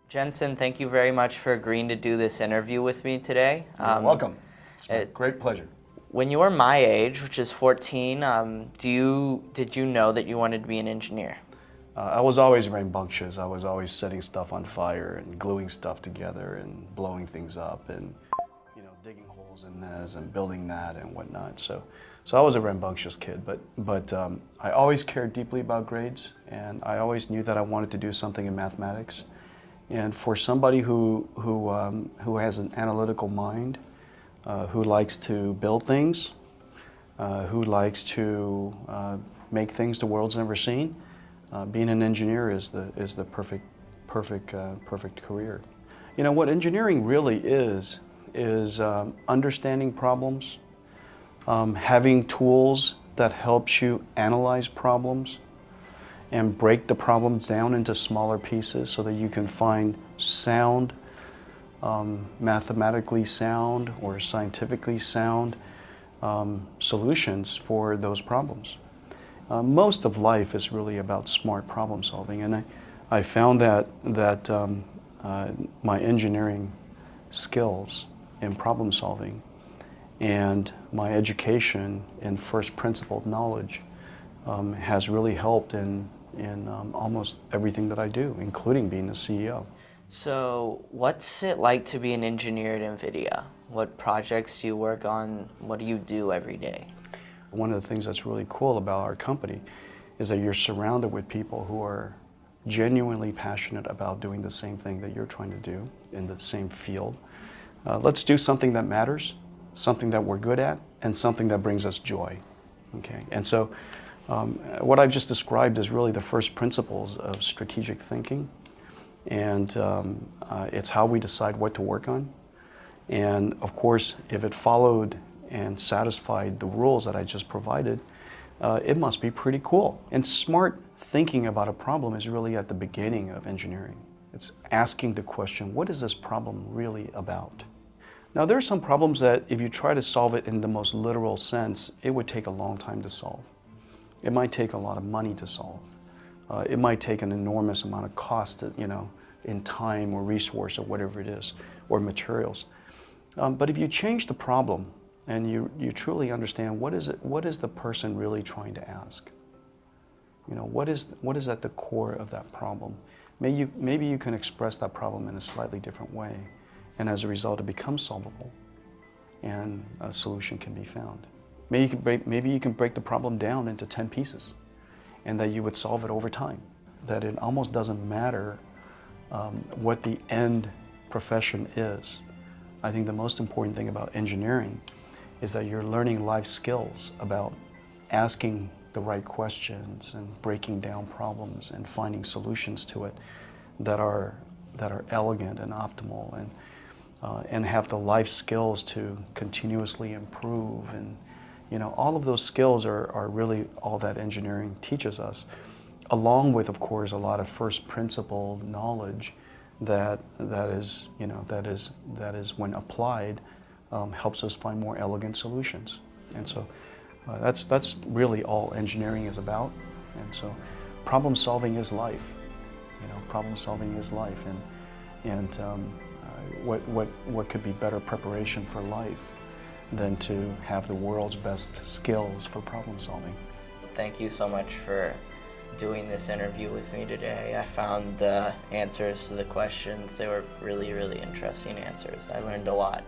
Jensen, thank you very much for agreeing to do this interview with me today. You're welcome. It's my great pleasure. When you were my age, which is 14, did you know that you wanted to be an engineer? I was always rambunctious. I was always setting stuff on fire and gluing stuff together and blowing things up and digging holes in this and building that and whatnot. So I was a rambunctious kid, but I always cared deeply about grades, and I always knew that I wanted to do something in mathematics. And for somebody who has an analytical mind, who likes to build things, who likes to make things the world's never seen, being an engineer is the perfect career. You know what engineering really is understanding problems, having tools that helps you analyze problems and break the problems down into smaller pieces so that you can find sound, mathematically sound or scientifically sound solutions for those problems. Most of life is really about smart problem solving, and I found that my engineering skills in problem solving and my education in first principle knowledge has really helped in almost everything that I do, including being a CEO. So what's it like to be an engineer at Nvidia? What projects do you work on? What do you do every day? One of the things that's really cool about our company is that you're surrounded with people who are genuinely passionate about doing the same thing that you're trying to do in the same field. Let's do something that matters, something that we're good at, and something that brings us joy. Okay, and so what I've just described is really the first principles of strategic thinking, and it's how we decide what to work on. And of course, if it followed and satisfied the rules that I just provided, it must be pretty cool. And smart thinking about a problem is really at the beginning of engineering. It's asking the question, what is this problem really about? Now, there are some problems that if you try to solve it in the most literal sense, it would take a long time to solve. It might take a lot of money to solve. It might take an enormous amount of cost, in time or resource or whatever it is, or materials. But if you change the problem and you truly understand what is the person really trying to ask? What is at the core of that problem? Maybe you can express that problem in a slightly different way, and as a result, it becomes solvable, and a solution can be found. Maybe you can break the problem down into 10 pieces, and that you would solve it over time. That it almost doesn't matter what the end profession is. I think the most important thing about engineering is that you're learning life skills about asking the right questions and breaking down problems and finding solutions to it that are elegant and optimal, and have the life skills to continuously improve. And all of those skills are really all that engineering teaches us, along with, of course, a lot of first principle knowledge that is when applied helps us find more elegant solutions. And so that's really all engineering is about. And so problem solving is life. Problem solving is life, and what could be better preparation for life than to have the world's best skills for problem solving. Thank you so much for doing this interview with me today. I found the answers to the questions. They were really, really interesting answers. I learned a lot.